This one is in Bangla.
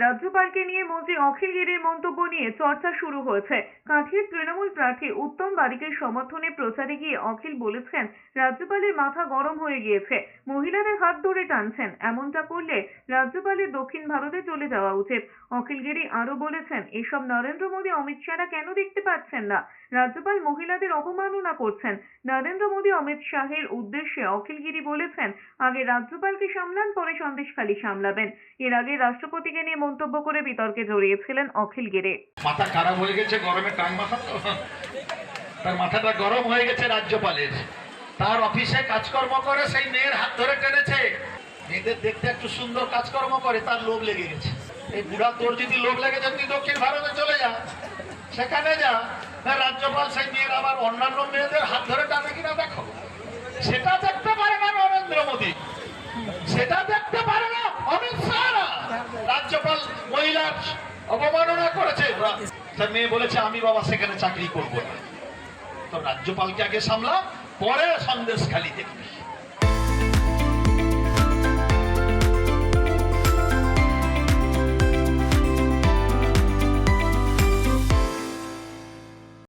রাজ্যপালকে নিয়ে মন্ত্রী অখিল গিরির মন্তব্য নিয়ে চর্চা শুরু হয়েছে। কাঁথির তৃণমূল প্রার্থী উত্তম বারিকের সমর্থনে প্রচারে গিয়ে অখিল বলেছেন, রাজ্যপালের মাথা গরম হয়ে গিয়েছে, মহিলাদের হাত ধরে টানছেন, এমনটা করলে রাজ্যপালের দক্ষিণ ভারতে চলে যাওয়া উচিত। অখিল গিরি আরো বলেছেন, এসব নরেন্দ্র মোদী অমিত শাহরা কেন দেখতে পাচ্ছেন না? রাজ্যপাল মহিলাদের অপমাননা করছেন। নরেন্দ্র মোদী অমিত শাহের উদ্দেশ্যে অখিল গিরি বলেছেন, আগে রাজ্যপালকে সামলান, পরে সন্দেশখালী সামলাবেন। এর আগে রাষ্ট্রপতিকে নিয়ে মন্তব্য করে বিতর্কে জড়িয়েছিলেন অখিল গিরি। মাথা খারাপ হয়ে গেছে, গরমে টাং মাথা তো, তার মাথাটা গরম হয়ে গেছে রাজ্যপালের। তার অফিসে কাজকর্ম করে সেই মেয়ের হাত ধরে টেনেছে। মেয়েদের দেখতে একটু সুন্দর কাজকর্ম করে, তার লোভ লেগে গেছে। এই বুড়া তোর যদি লোভ লেগে যায়, তুই দক্ষিণ ভারতে চলে যা, সেখানে যা। রাজ্যপাল সেই মেয়ের আবার অন্যান্য মেয়েদের হাত ধরে টানে কিনা দেখো। সেটা দেখতে পারে না নরেন্দ্র মোদী, সেটা দেখতে পারে না অমিত শাহ। রাজ্যপাল মহিলার অবমাননা করেছে, মেয়ে বলেছে আমি বাবা সেখানে চাকরি করবো না। তো রাজ্যপালকে আগে সামলা, পরে সন্দেশখালী দেখবি।